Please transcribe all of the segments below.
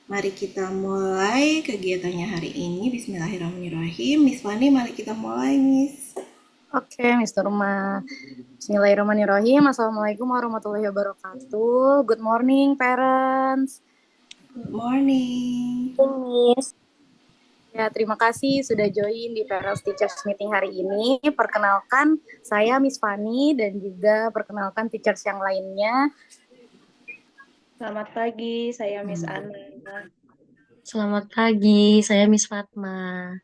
Mari kita mulai kegiatannya hari ini. Bismillahirrahmanirrahim. Miss Fani, mari kita mulai, Miss. Oke, Mister Rumah. Bismillahirrahmanirrahim. Assalamualaikum warahmatullahi wabarakatuh. Good morning, parents. Good morning. Miss. Ya, terima kasih sudah join di Parents Teachers Meeting hari ini. Perkenalkan, saya Miss Fani dan juga perkenalkan teachers yang lainnya. Selamat pagi, saya Miss Ana. Selamat pagi, saya Miss Fatma.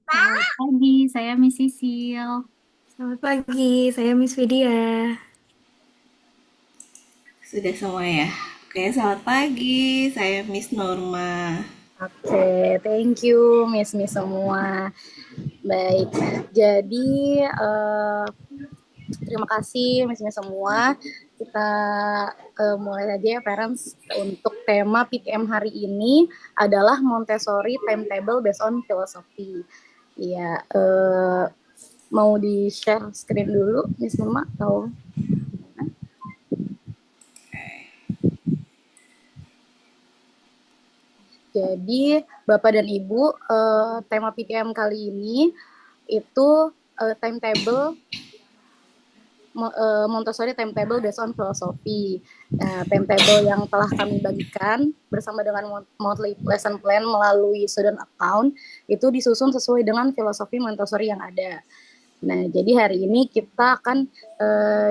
Selamat pagi, saya Miss Sisil. Selamat pagi, saya Miss Vidya. Sudah semua ya? Oke, selamat pagi. Saya Miss Norma. Oke, thank you Miss semua. Baik, jadi terima kasih Miss semua. Kita mulai saja ya parents. Untuk tema PTM hari ini adalah Montessori Timetable Based on Philosophy. Ya, mau di share screen dulu Miss Norma atau jadi Bapak dan Ibu, tema PTM kali ini itu timetable Montessori timetable based on philosophy. Timetable yang telah kami bagikan bersama dengan monthly lesson plan melalui student account itu disusun sesuai dengan filosofi Montessori yang ada. Nah, jadi hari ini kita akan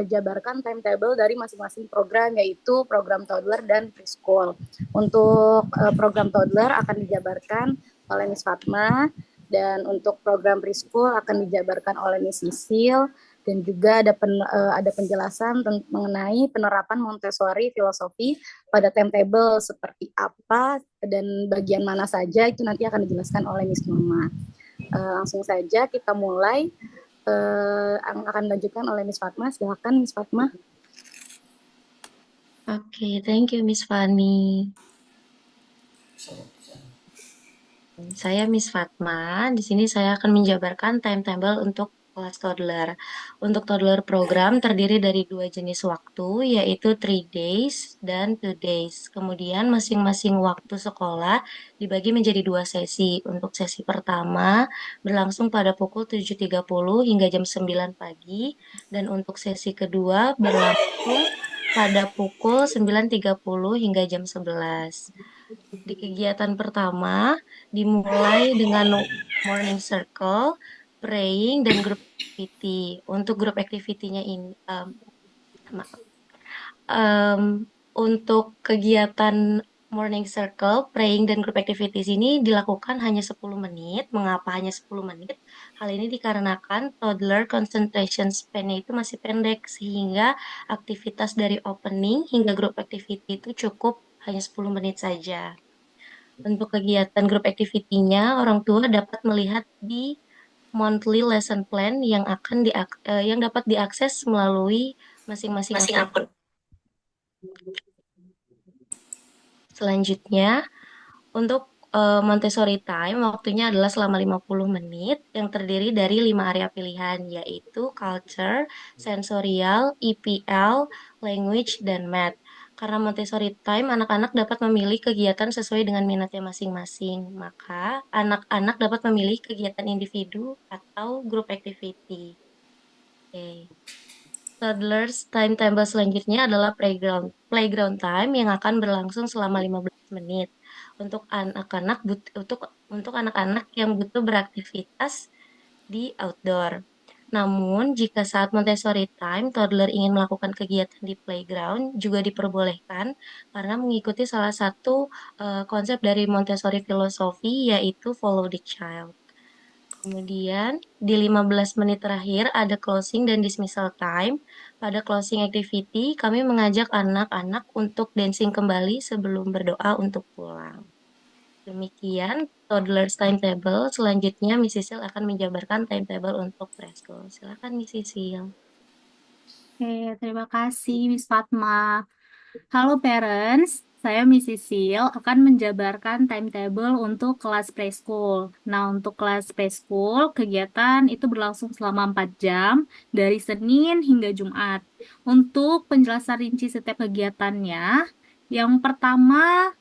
jabarkan timetable dari masing-masing program, yaitu program toddler dan preschool. Untuk program toddler akan dijabarkan oleh Miss Fatma, dan untuk program preschool akan dijabarkan oleh Miss Sisil, dan juga ada penjelasan mengenai penerapan Montessori filosofi pada timetable seperti apa dan bagian mana saja itu nanti akan dijelaskan oleh Miss Norma. Langsung saja kita mulai. Akan dilanjutkan oleh Miss Fatma. Silakan Miss Fatma. Oke, thank you Miss Fani. Saya Miss Fatma. Di sini saya akan menjabarkan timetable untuk kelas toddler. Untuk toddler program terdiri dari 2 jenis waktu, yaitu 3 days dan 2 days. Kemudian masing-masing waktu sekolah dibagi menjadi 2 sesi. Untuk sesi pertama berlangsung pada pukul 7.30 hingga jam 9 pagi. Dan untuk sesi kedua berlangsung pada pukul 9.30 hingga jam 11. Di kegiatan pertama dimulai dengan morning circle, praying, dan group activity. Untuk group activity-nya ini, untuk kegiatan morning circle, praying, dan group activities ini dilakukan hanya 10 menit. Mengapa hanya 10 menit? Hal ini dikarenakan toddler concentration span-nya itu masih pendek, sehingga aktivitas dari opening hingga group activity itu cukup hanya 10 menit saja. Untuk kegiatan group activity-nya, orang tua dapat melihat di monthly lesson plan yang dapat diakses melalui masing-masing akun. Selanjutnya, untuk Montessori Time, waktunya adalah selama 50 menit yang terdiri dari 5 area pilihan, yaitu Culture, Sensorial, EPL, Language, dan Math. Karena Montessori Time, anak-anak dapat memilih kegiatan sesuai dengan minatnya masing-masing. Maka, anak-anak dapat memilih kegiatan individu atau group activity. Oke. Toddlers timetable selanjutnya adalah playground time yang akan berlangsung selama 15 menit untuk anak-anak yang butuh beraktivitas di outdoor. Namun, jika saat Montessori time toddler ingin melakukan kegiatan di playground juga diperbolehkan karena mengikuti salah satu konsep dari Montessori filosofi, yaitu follow the child. Kemudian di 15 menit terakhir ada closing dan dismissal time. Pada closing activity, kami mengajak anak-anak untuk dancing kembali sebelum berdoa untuk pulang. Demikian toddlers timetable. Selanjutnya Miss Sisil akan menjabarkan timetable untuk preschool. Silakan Miss Sisil. Oke, terima kasih Miss Fatma. Halo parents, saya Miss Sisil akan menjabarkan timetable untuk kelas preschool. Nah, untuk kelas preschool, kegiatan itu berlangsung selama 4 jam dari Senin hingga Jumat. Untuk penjelasan rinci setiap kegiatannya, Yang pertama,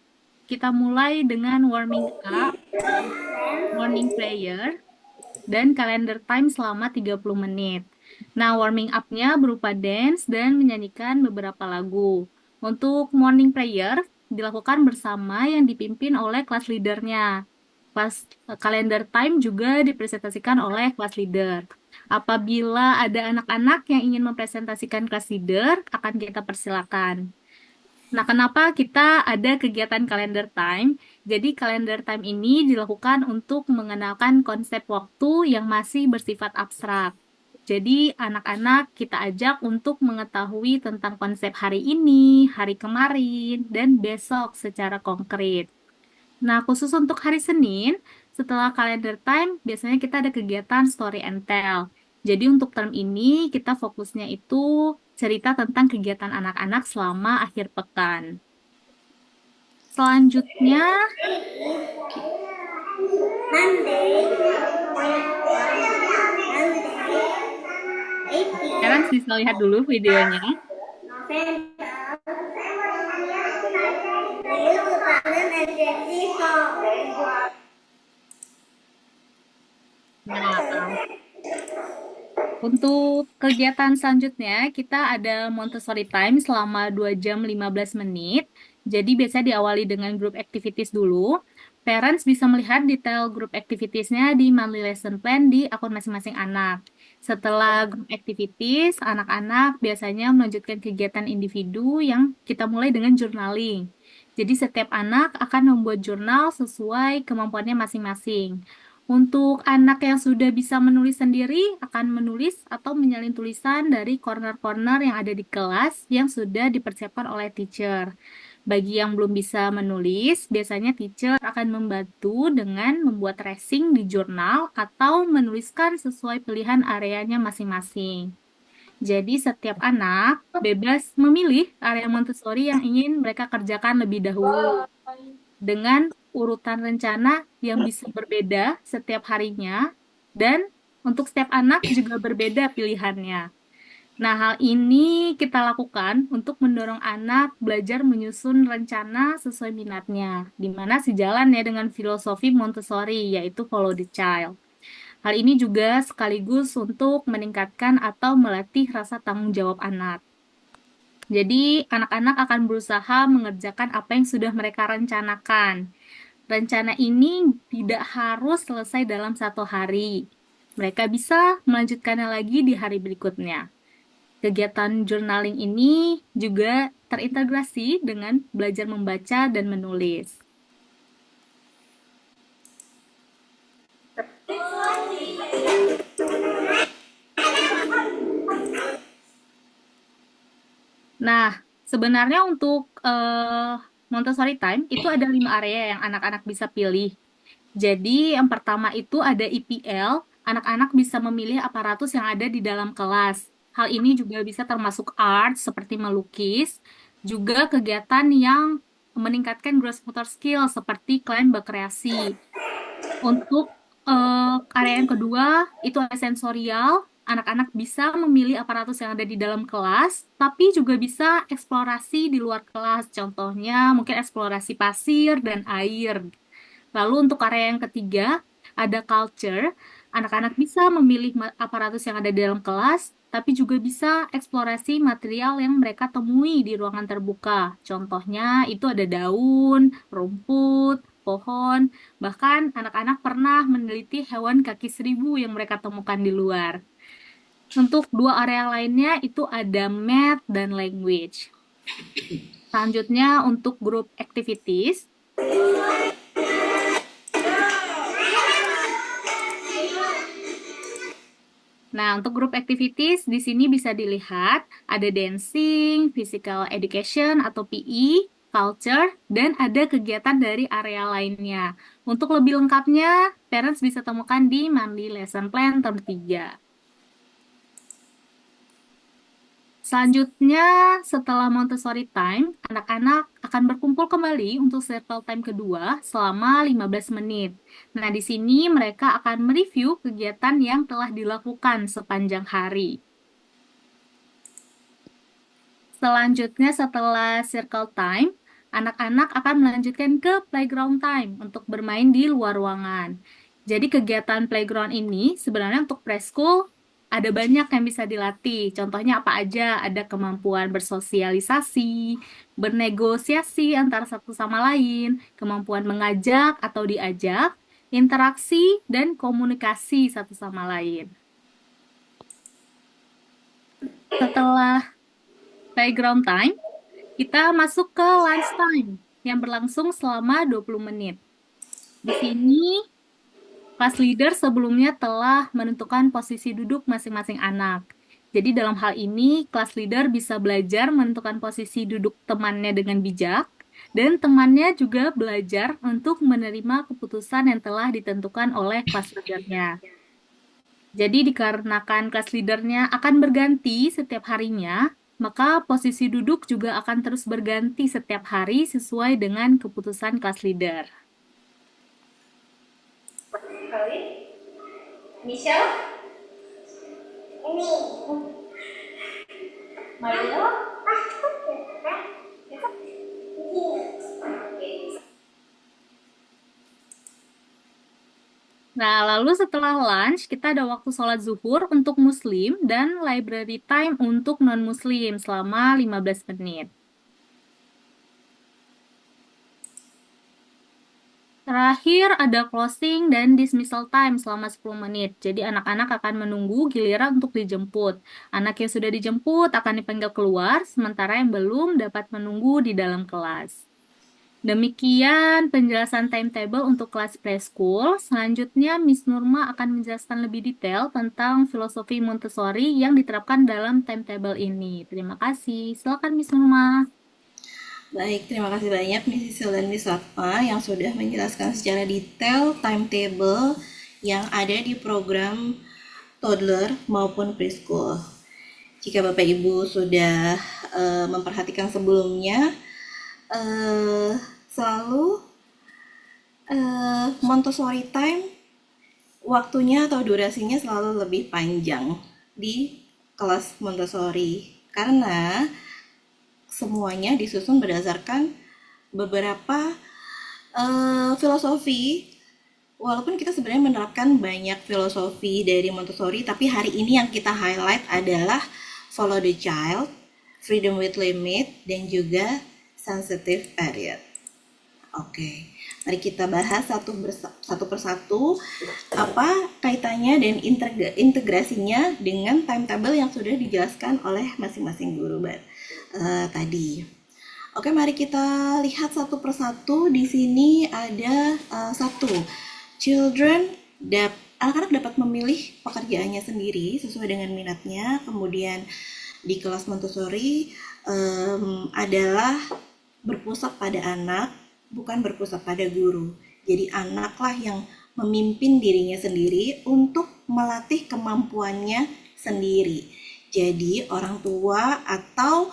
kita mulai dengan warming up, morning prayer, dan calendar time selama 30 menit. Nah, warming up-nya berupa dance dan menyanyikan beberapa lagu. Untuk morning prayer, dilakukan bersama yang dipimpin oleh kelas leadernya. Calendar time juga dipresentasikan oleh kelas leader. Apabila ada anak-anak yang ingin mempresentasikan kelas leader, akan kita persilakan. Nah, kenapa kita ada kegiatan calendar time? Jadi, calendar time ini dilakukan untuk mengenalkan konsep waktu yang masih bersifat abstrak. Jadi, anak-anak kita ajak untuk mengetahui tentang konsep hari ini, hari kemarin, dan besok secara konkret. Nah, khusus untuk hari Senin, setelah calendar time, biasanya kita ada kegiatan story and tell. Jadi untuk term ini, kita fokusnya itu cerita tentang kegiatan anak-anak selama akhir pekan. Selanjutnya, sekarang bisa lihat dulu videonya. Nah, untuk kegiatan selanjutnya, kita ada Montessori Time selama 2 jam 15 menit. Jadi biasa diawali dengan group activities dulu. Parents bisa melihat detail group activities-nya di monthly lesson plan di akun masing-masing anak. Setelah group activities, anak-anak biasanya melanjutkan kegiatan individu yang kita mulai dengan journaling. Jadi setiap anak akan membuat jurnal sesuai kemampuannya masing-masing. Untuk anak yang sudah bisa menulis sendiri, akan menulis atau menyalin tulisan dari corner-corner yang ada di kelas yang sudah dipersiapkan oleh teacher. Bagi yang belum bisa menulis, biasanya teacher akan membantu dengan membuat tracing di jurnal atau menuliskan sesuai pilihan areanya masing-masing. Jadi setiap anak bebas memilih area Montessori yang ingin mereka kerjakan lebih dahulu dengan urutan rencana yang bisa berbeda setiap harinya, dan untuk setiap anak juga berbeda pilihannya. Nah, hal ini kita lakukan untuk mendorong anak belajar menyusun rencana sesuai minatnya, di mana sejalan ya dengan filosofi Montessori, yaitu follow the child. Hal ini juga sekaligus untuk meningkatkan atau melatih rasa tanggung jawab anak. Jadi, anak-anak akan berusaha mengerjakan apa yang sudah mereka rencanakan. Rencana ini tidak harus selesai dalam 1 hari. Mereka bisa melanjutkannya lagi di hari berikutnya. Kegiatan journaling ini juga terintegrasi dengan belajar membaca dan menulis. Nah, sebenarnya untuk Montessori Time itu ada 5 area yang anak-anak bisa pilih. Jadi yang pertama itu ada IPL, anak-anak bisa memilih aparatus yang ada di dalam kelas. Hal ini juga bisa termasuk art seperti melukis, juga kegiatan yang meningkatkan gross motor skill seperti kalian berkreasi. Untuk area yang kedua itu ada sensorial, anak-anak bisa memilih aparatus yang ada di dalam kelas, tapi juga bisa eksplorasi di luar kelas. Contohnya mungkin eksplorasi pasir dan air. Lalu untuk area yang ketiga, ada culture. Anak-anak bisa memilih aparatus yang ada di dalam kelas, tapi juga bisa eksplorasi material yang mereka temui di ruangan terbuka. Contohnya itu ada daun, rumput, pohon, bahkan anak-anak pernah meneliti hewan kaki 1000 yang mereka temukan di luar. Untuk 2 area lainnya itu ada math dan language. Selanjutnya untuk group activities, nah, untuk group activities di sini bisa dilihat ada dancing, physical education atau PE, culture, dan ada kegiatan dari area lainnya. Untuk lebih lengkapnya, parents bisa temukan di monthly lesson plan term 3. Selanjutnya, setelah Montessori Time, anak-anak akan berkumpul kembali untuk circle time kedua selama 15 menit. Nah, di sini mereka akan mereview kegiatan yang telah dilakukan sepanjang hari. Selanjutnya, setelah circle time, anak-anak akan melanjutkan ke playground time untuk bermain di luar ruangan. Jadi kegiatan playground ini sebenarnya untuk preschool ada banyak yang bisa dilatih. Contohnya apa aja? Ada kemampuan bersosialisasi, bernegosiasi antara satu sama lain, kemampuan mengajak atau diajak, interaksi, dan komunikasi satu sama lain. Setelah playground time, kita masuk ke lunch time yang berlangsung selama 20 menit. Di sini, class leader sebelumnya telah menentukan posisi duduk masing-masing anak. Jadi dalam hal ini, class leader bisa belajar menentukan posisi duduk temannya dengan bijak, dan temannya juga belajar untuk menerima keputusan yang telah ditentukan oleh class leadernya. Jadi dikarenakan class leadernya akan berganti setiap harinya, maka posisi duduk juga akan terus berganti setiap hari sesuai dengan keputusan class leader. Michelle? Mario? Nah, lalu setelah lunch, kita ada waktu sholat zuhur untuk muslim dan library time untuk non-muslim selama 15 menit. Terakhir ada closing dan dismissal time selama 10 menit. Jadi anak-anak akan menunggu giliran untuk dijemput. Anak yang sudah dijemput akan dipanggil keluar, sementara yang belum dapat menunggu di dalam kelas. Demikian penjelasan timetable untuk kelas preschool. Selanjutnya, Miss Nurma akan menjelaskan lebih detail tentang filosofi Montessori yang diterapkan dalam timetable ini. Terima kasih. Silakan Miss Nurma. Baik, terima kasih banyak Miss Sisil dan Miss Fatma yang sudah menjelaskan secara detail timetable yang ada di program toddler maupun preschool. Jika Bapak Ibu sudah memperhatikan sebelumnya, selalu Montessori time waktunya atau durasinya selalu lebih panjang di kelas Montessori karena semuanya disusun berdasarkan beberapa filosofi. Walaupun kita sebenarnya menerapkan banyak filosofi dari Montessori, tapi hari ini yang kita highlight adalah follow the child, freedom with limit, dan juga sensitive period. Oke, mari kita bahas satu persatu apa kaitannya dan integrasinya dengan timetable yang sudah dijelaskan oleh masing-masing guru tadi. Oke, mari kita lihat satu persatu. Di sini ada anak-anak dapat memilih pekerjaannya sendiri sesuai dengan minatnya. Kemudian di kelas Montessori adalah berpusat pada anak, bukan berpusat pada guru. Jadi anaklah yang memimpin dirinya sendiri untuk melatih kemampuannya sendiri. Jadi orang tua atau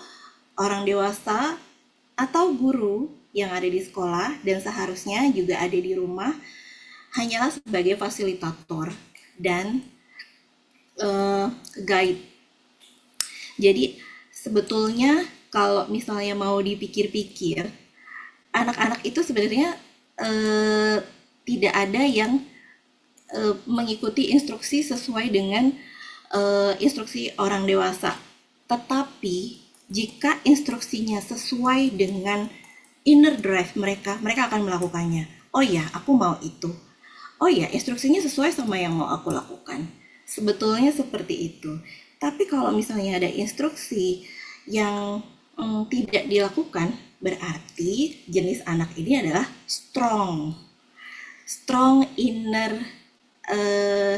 orang dewasa atau guru yang ada di sekolah dan seharusnya juga ada di rumah hanyalah sebagai fasilitator dan guide. Jadi sebetulnya kalau misalnya mau dipikir-pikir, anak-anak itu sebenarnya tidak ada yang mengikuti instruksi sesuai dengan instruksi orang dewasa. Tetapi jika instruksinya sesuai dengan inner drive mereka akan melakukannya. Oh ya, aku mau itu. Oh ya, instruksinya sesuai sama yang mau aku lakukan. Sebetulnya seperti itu. Tapi kalau misalnya ada instruksi yang tidak dilakukan, berarti jenis anak ini adalah strong inner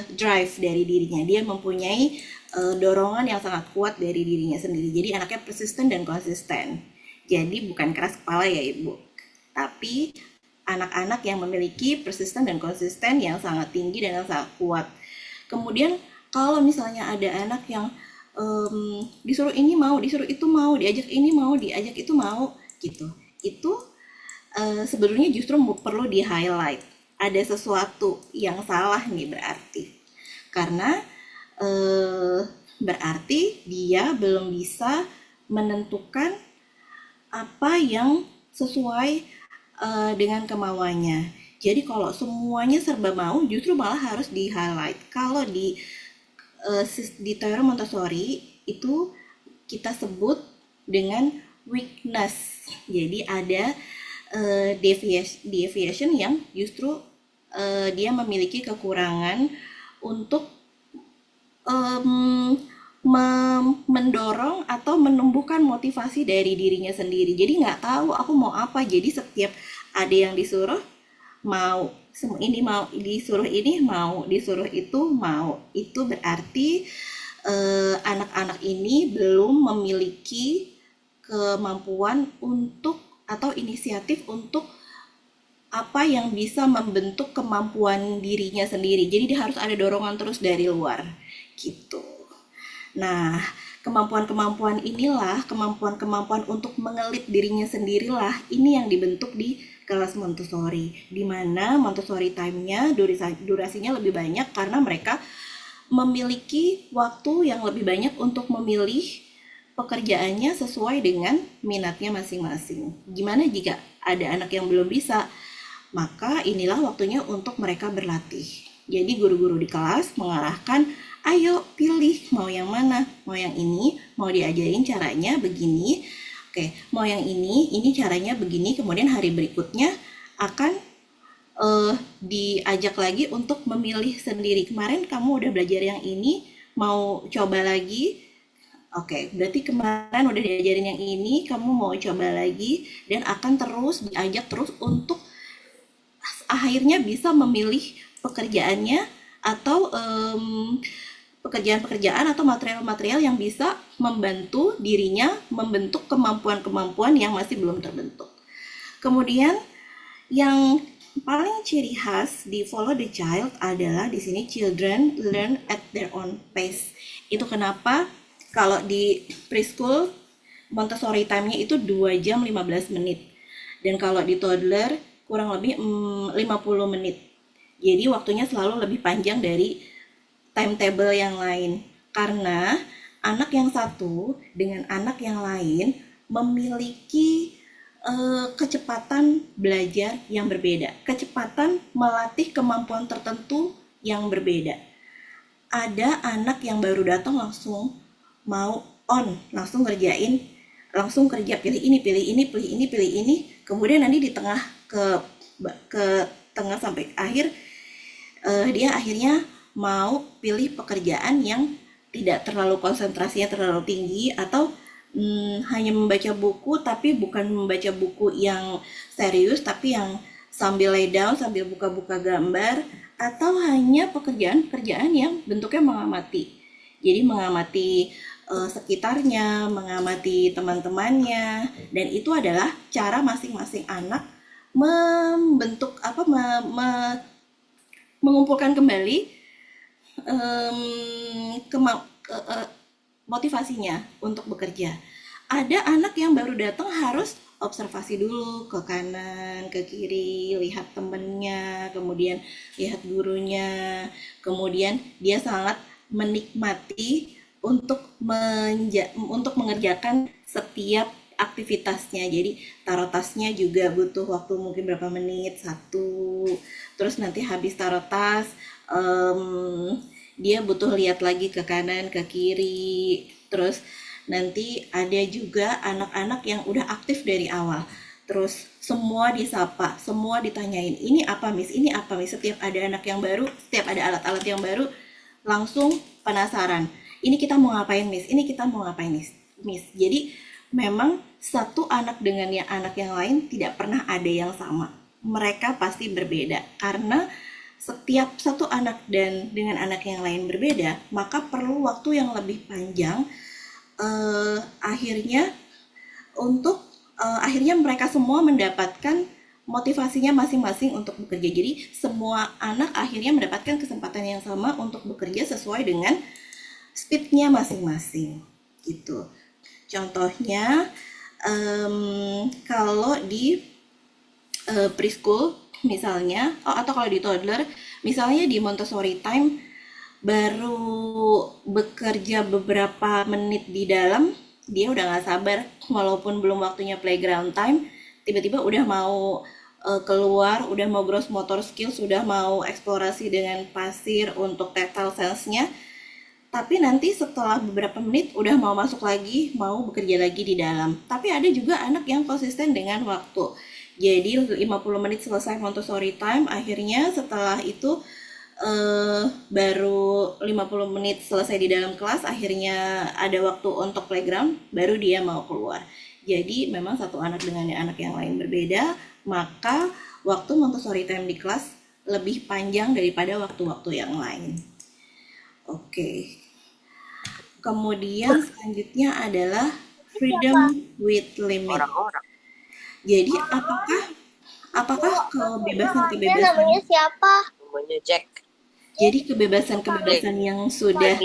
drive dari dirinya. Dia mempunyai dorongan yang sangat kuat dari dirinya sendiri. Jadi anaknya persisten dan konsisten. Jadi bukan keras kepala ya Ibu, tapi anak-anak yang memiliki persisten dan konsisten yang sangat tinggi dan yang sangat kuat. Kemudian kalau misalnya ada anak yang disuruh ini mau, disuruh itu mau, diajak ini mau, diajak itu mau, gitu. Itu sebenarnya justru perlu di-highlight. Ada sesuatu yang salah nih berarti. Karena berarti dia belum bisa menentukan apa yang sesuai dengan kemauannya. Jadi kalau semuanya serba mau, justru malah harus di highlight. Kalau di teori Montessori itu kita sebut dengan weakness. Jadi ada deviation yang justru dia memiliki kekurangan untuk mendorong atau menumbuhkan motivasi dari dirinya sendiri. Jadi nggak tahu aku mau apa. Jadi setiap ada yang disuruh mau, ini mau, disuruh ini mau, disuruh itu mau. Itu berarti anak-anak ini belum memiliki kemampuan untuk atau inisiatif untuk apa yang bisa membentuk kemampuan dirinya sendiri. Jadi dia harus ada dorongan terus dari luar gitu. Nah, kemampuan-kemampuan inilah, kemampuan-kemampuan untuk mengelit dirinya sendirilah, ini yang dibentuk di kelas Montessori, di mana Montessori time-nya durasinya lebih banyak karena mereka memiliki waktu yang lebih banyak untuk memilih pekerjaannya sesuai dengan minatnya masing-masing. Gimana jika ada anak yang belum bisa? Maka inilah waktunya untuk mereka berlatih. Jadi guru-guru di kelas mengarahkan, ayo pilih mau yang mana, mau yang ini, mau diajarin caranya begini. Oke, mau yang ini caranya begini. Kemudian hari berikutnya akan diajak lagi untuk memilih sendiri. Kemarin kamu udah belajar yang ini, mau coba lagi. Oke, berarti kemarin udah diajarin yang ini, kamu mau coba lagi, dan akan terus diajak terus untuk akhirnya bisa memilih pekerjaannya atau pekerjaan-pekerjaan atau material-material yang bisa membantu dirinya membentuk kemampuan-kemampuan yang masih belum terbentuk. Kemudian yang paling ciri khas di Follow the Child adalah di sini children learn at their own pace. Itu kenapa kalau di preschool Montessori time-nya itu 2 jam 15 menit. Dan kalau di toddler kurang lebih 50 menit. Jadi waktunya selalu lebih panjang dari timetable yang lain. Karena anak yang satu dengan anak yang lain memiliki kecepatan belajar yang berbeda. Kecepatan melatih kemampuan tertentu yang berbeda. Ada anak yang baru datang langsung mau on, langsung ngerjain, langsung kerja, pilih ini, pilih ini, pilih ini, pilih ini. Kemudian nanti di tengah ke tengah sampai akhir dia akhirnya mau pilih pekerjaan yang tidak terlalu konsentrasinya terlalu tinggi atau hanya membaca buku tapi bukan membaca buku yang serius tapi yang sambil lay down sambil buka-buka gambar atau hanya pekerjaan-pekerjaan yang bentuknya mengamati. Jadi mengamati sekitarnya, mengamati teman-temannya, dan itu adalah cara masing-masing anak membentuk mengumpulkan kembali motivasinya untuk bekerja. Ada anak yang baru datang harus observasi dulu ke kanan, ke kiri, lihat temennya, kemudian lihat gurunya, kemudian dia sangat menikmati untuk mengerjakan setiap aktivitasnya. Jadi taruh tasnya juga butuh waktu mungkin berapa menit, satu. Terus nanti habis taruh tas, dia butuh lihat lagi ke kanan, ke kiri. Terus nanti ada juga anak-anak yang udah aktif dari awal. Terus semua disapa, semua ditanyain, ini apa Miss, ini apa Miss. Setiap ada anak yang baru, setiap ada alat-alat yang baru, langsung penasaran. Ini kita mau ngapain Miss, ini kita mau ngapain Miss. Jadi memang satu anak dengan anak yang lain tidak pernah ada yang sama. Mereka pasti berbeda karena setiap satu anak dan dengan anak yang lain berbeda, maka perlu waktu yang lebih panjang akhirnya mereka semua mendapatkan motivasinya masing-masing untuk bekerja. Jadi semua anak akhirnya mendapatkan kesempatan yang sama untuk bekerja sesuai dengan speednya masing-masing gitu. Contohnya kalau di preschool misalnya, atau kalau di toddler, misalnya di Montessori time baru bekerja beberapa menit di dalam, dia udah gak sabar, walaupun belum waktunya playground time, tiba-tiba udah mau keluar, udah mau gross motor skills, sudah mau eksplorasi dengan pasir untuk tactile sense-nya, tapi nanti setelah beberapa menit udah mau masuk lagi, mau bekerja lagi di dalam. Tapi ada juga anak yang konsisten dengan waktu. Jadi 50 menit selesai Montessori time, akhirnya setelah itu baru 50 menit selesai di dalam kelas, akhirnya ada waktu untuk playground, baru dia mau keluar. Jadi memang satu anak dengan anak yang lain berbeda, maka waktu Montessori time di kelas lebih panjang daripada waktu-waktu yang lain. Oke. Kemudian selanjutnya adalah freedom with limit. Jadi apakah kebebasan-kebebasan jadi kebebasan-kebebasan yang sudah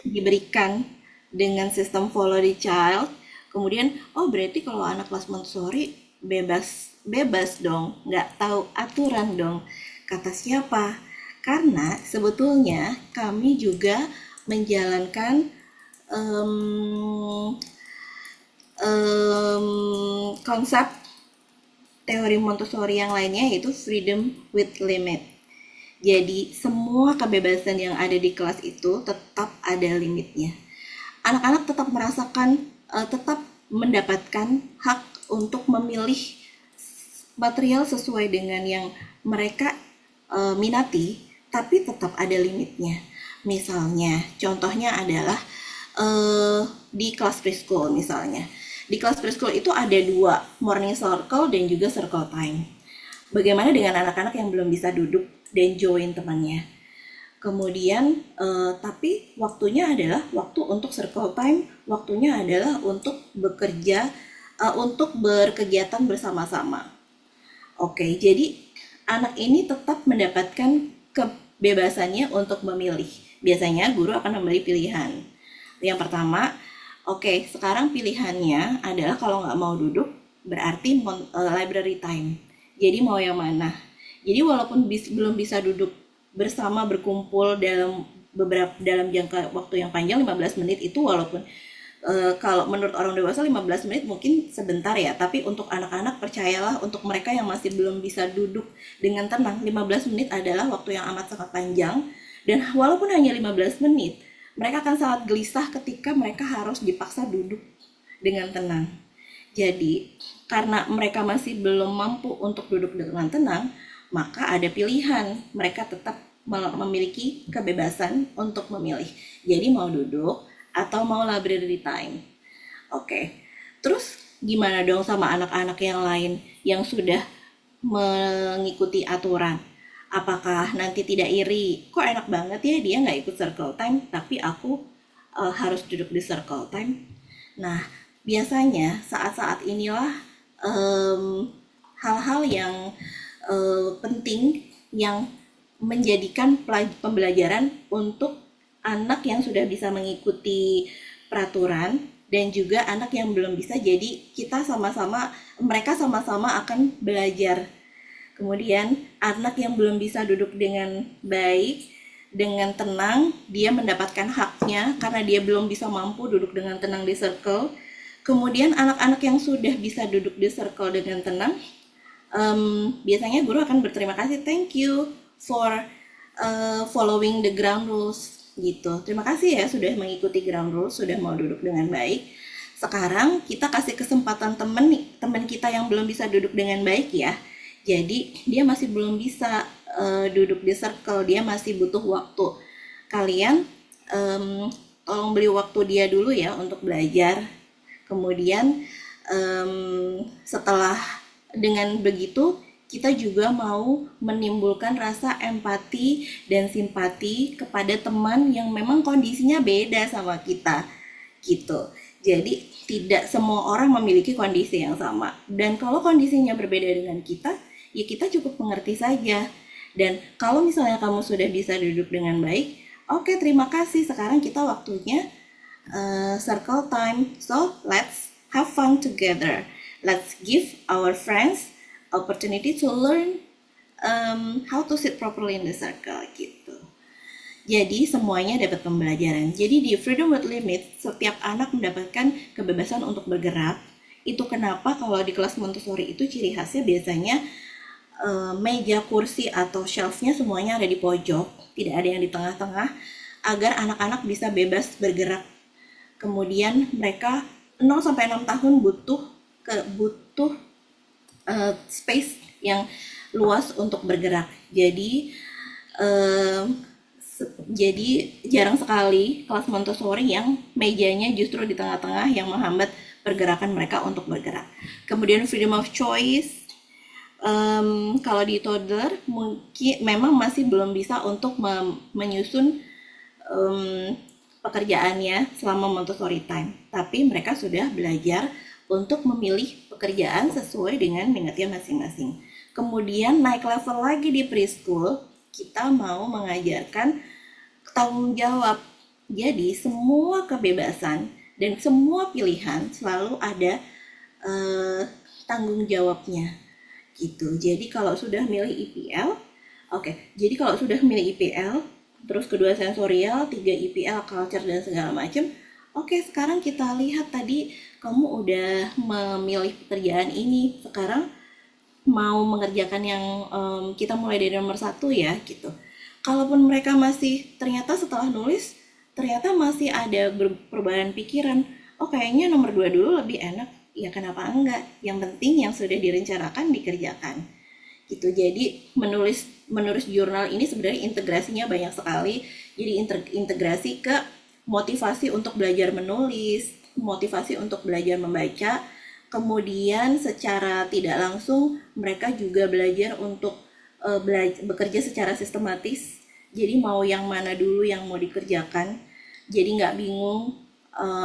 diberikan dengan sistem follow the child, kemudian berarti kalau anak kelas Montessori bebas dong, nggak tahu aturan dong. Kata siapa? Karena sebetulnya kami juga menjalankan konsep teori Montessori yang lainnya, yaitu freedom with limit. Jadi semua kebebasan yang ada di kelas itu tetap ada limitnya. Anak-anak tetap merasakan, tetap mendapatkan hak untuk memilih material sesuai dengan yang mereka minati, tapi tetap ada limitnya. Misalnya, contohnya adalah di kelas preschool misalnya. Di kelas preschool itu ada 2, morning circle dan juga circle time. Bagaimana dengan anak-anak yang belum bisa duduk dan join temannya? Kemudian, tapi waktunya adalah waktu untuk circle time, waktunya adalah untuk bekerja, untuk berkegiatan bersama-sama. Oke, jadi anak ini tetap mendapatkan kebebasannya untuk memilih. Biasanya guru akan memberi pilihan. Yang pertama, oke, sekarang pilihannya adalah kalau nggak mau duduk, berarti library time. Jadi mau yang mana? Jadi walaupun belum bisa duduk bersama berkumpul dalam jangka waktu yang panjang 15 menit itu, walaupun kalau menurut orang dewasa 15 menit mungkin sebentar ya, tapi untuk anak-anak percayalah, untuk mereka yang masih belum bisa duduk dengan tenang, 15 menit adalah waktu yang amat sangat panjang. Dan walaupun hanya 15 menit, mereka akan sangat gelisah ketika mereka harus dipaksa duduk dengan tenang. Jadi, karena mereka masih belum mampu untuk duduk dengan tenang, maka ada pilihan. Mereka tetap memiliki kebebasan untuk memilih. Jadi mau duduk atau mau library time. Oke. Terus gimana dong sama anak-anak yang lain yang sudah mengikuti aturan? Apakah nanti tidak iri? Kok enak banget ya dia nggak ikut circle time, tapi aku harus duduk di circle time? Nah, biasanya saat-saat inilah hal-hal yang penting yang menjadikan pembelajaran untuk anak yang sudah bisa mengikuti peraturan dan juga anak yang belum bisa. Jadi mereka sama-sama akan belajar. Kemudian anak yang belum bisa duduk dengan baik, dengan tenang, dia mendapatkan haknya karena dia belum bisa mampu duduk dengan tenang di circle. Kemudian anak-anak yang sudah bisa duduk di circle dengan tenang, biasanya guru akan berterima kasih, thank you for following the ground rules gitu. Terima kasih ya sudah mengikuti ground rules, sudah mau duduk dengan baik. Sekarang kita kasih kesempatan teman kita yang belum bisa duduk dengan baik ya. Jadi dia masih belum bisa duduk di circle, dia masih butuh waktu. Kalian tolong beri waktu dia dulu ya untuk belajar. Kemudian setelah dengan begitu kita juga mau menimbulkan rasa empati dan simpati kepada teman yang memang kondisinya beda sama kita gitu. Jadi tidak semua orang memiliki kondisi yang sama, dan kalau kondisinya berbeda dengan kita, ya kita cukup mengerti saja. Dan kalau misalnya kamu sudah bisa duduk dengan baik, oke, terima kasih, sekarang kita waktunya circle time, so let's have fun together. Let's give our friends opportunity to learn how to sit properly in the circle gitu. Jadi semuanya dapat pembelajaran. Jadi di Freedom with Limit, setiap anak mendapatkan kebebasan untuk bergerak, Itu kenapa kalau di kelas Montessori itu ciri khasnya biasanya meja, kursi, atau shelf-nya semuanya ada di pojok, tidak ada yang di tengah-tengah, agar anak-anak bisa bebas bergerak. Kemudian mereka 0 sampai 6 tahun butuh space yang luas untuk bergerak. Jadi jarang sekali kelas Montessori yang mejanya justru di tengah-tengah yang menghambat pergerakan mereka untuk bergerak. Kemudian freedom of choice. Kalau di toddler mungkin memang masih belum bisa untuk menyusun pekerjaannya selama Montessori time, tapi mereka sudah belajar untuk memilih pekerjaan sesuai dengan minatnya masing-masing. Kemudian naik level lagi di preschool, kita mau mengajarkan tanggung jawab. Jadi semua kebebasan dan semua pilihan selalu ada tanggung jawabnya gitu. Jadi kalau sudah milih IPL, jadi kalau sudah milih IPL, terus kedua sensorial, 3 IPL, culture, dan segala macam, sekarang kita lihat tadi kamu udah memilih pekerjaan ini, sekarang mau mengerjakan yang kita mulai dari nomor 1 ya gitu. Kalaupun mereka masih ternyata setelah nulis ternyata masih ada perubahan pikiran, kayaknya nomor 2 dulu lebih enak, ya kenapa enggak, yang penting yang sudah direncanakan dikerjakan gitu. Jadi menulis jurnal ini sebenarnya integrasinya banyak sekali. Jadi integrasi ke motivasi untuk belajar menulis, motivasi untuk belajar membaca, kemudian secara tidak langsung mereka juga belajar untuk bekerja secara sistematis. Jadi mau yang mana dulu yang mau dikerjakan, jadi nggak bingung,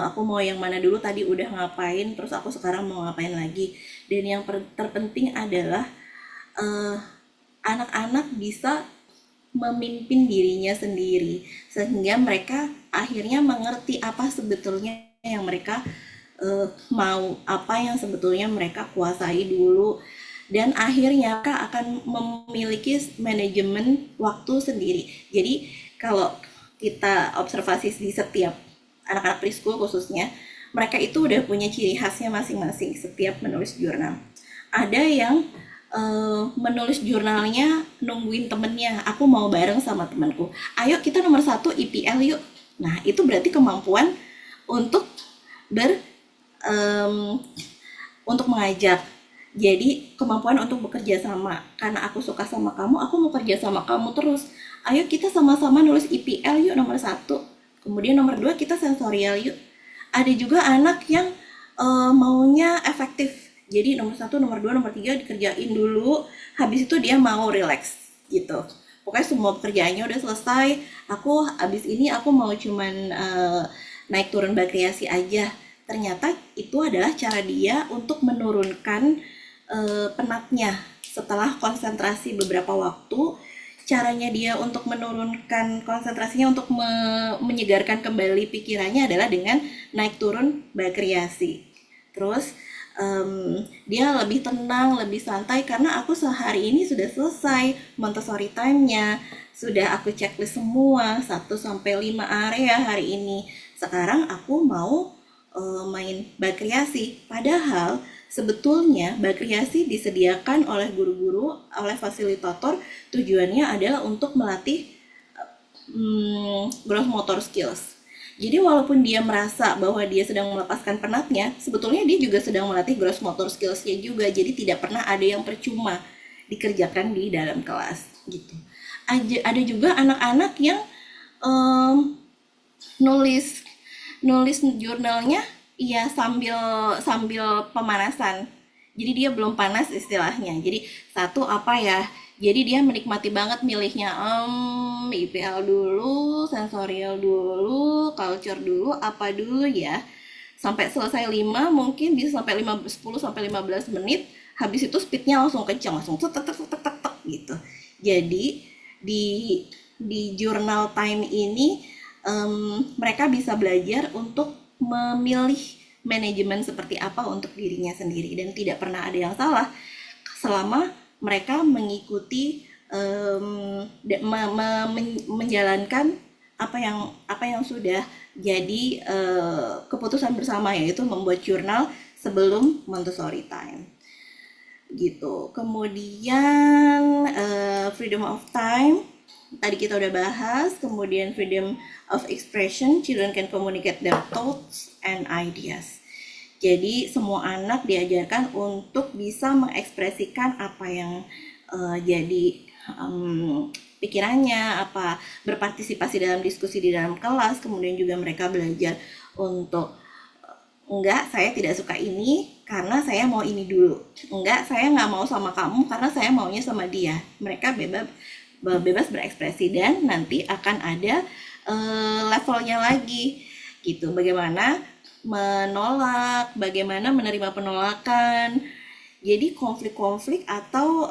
aku mau yang mana dulu, tadi udah ngapain, terus aku sekarang mau ngapain lagi. Dan yang terpenting adalah anak-anak bisa memimpin dirinya sendiri, sehingga mereka akhirnya mengerti apa sebetulnya yang mereka mau, apa yang sebetulnya mereka kuasai dulu, dan akhirnya mereka akan memiliki manajemen waktu sendiri. Jadi kalau kita observasi di setiap anak-anak preschool khususnya, mereka itu udah punya ciri khasnya masing-masing setiap menulis jurnal. Ada yang menulis jurnalnya nungguin temennya, aku mau bareng sama temanku, ayo kita nomor 1 IPL yuk. Nah itu berarti kemampuan untuk untuk mengajak. Jadi kemampuan untuk bekerja sama, karena aku suka sama kamu, aku mau kerja sama kamu terus, ayo kita sama-sama nulis IPL yuk nomor 1. Kemudian nomor 2 kita sensorial yuk. Ada juga anak yang maunya efektif, jadi nomor 1, nomor 2, nomor 3 dikerjain dulu, habis itu dia mau relax gitu. Pokoknya semua pekerjaannya udah selesai, habis ini aku mau cuman naik turun bakriasi aja. Ternyata itu adalah cara dia untuk menurunkan penatnya setelah konsentrasi beberapa waktu. Caranya dia untuk menurunkan konsentrasinya, untuk menyegarkan kembali pikirannya adalah dengan naik turun bakriasi. Terus dia lebih tenang, lebih santai, karena aku sehari ini sudah selesai Montessori time-nya, sudah aku checklist semua 1-5 area hari ini. Sekarang aku mau main bakriasi. Padahal sebetulnya bakriasi disediakan oleh guru-guru, oleh fasilitator, tujuannya adalah untuk melatih gross motor skills. Jadi walaupun dia merasa bahwa dia sedang melepaskan penatnya, sebetulnya dia juga sedang melatih gross motor skills-nya juga. Jadi tidak pernah ada yang percuma dikerjakan di dalam kelas gitu. Ada juga anak-anak yang nulis jurnalnya ya sambil pemanasan. Jadi dia belum panas istilahnya. Jadi jadi dia menikmati banget milihnya, IPL dulu, sensorial dulu, culture dulu, apa dulu ya. Sampai selesai 5, mungkin bisa sampai 10-15 menit. Habis itu speednya langsung kencang, langsung tek gitu. Jadi di journal time ini mereka bisa belajar untuk memilih manajemen seperti apa untuk dirinya sendiri, dan tidak pernah ada yang salah selama mereka mengikuti menjalankan apa yang sudah jadi keputusan bersama, yaitu membuat jurnal sebelum Montessori time gitu. Kemudian freedom of time tadi kita udah bahas. Kemudian freedom of expression, children can communicate their thoughts and ideas. Jadi semua anak diajarkan untuk bisa mengekspresikan apa yang jadi pikirannya, apa berpartisipasi dalam diskusi di dalam kelas. Kemudian juga mereka belajar untuk enggak, saya tidak suka ini karena saya mau ini dulu. Enggak, saya nggak mau sama kamu karena saya maunya sama dia. Mereka bebas berekspresi dan nanti akan ada levelnya lagi gitu. Bagaimana menolak, bagaimana menerima penolakan. Jadi konflik-konflik atau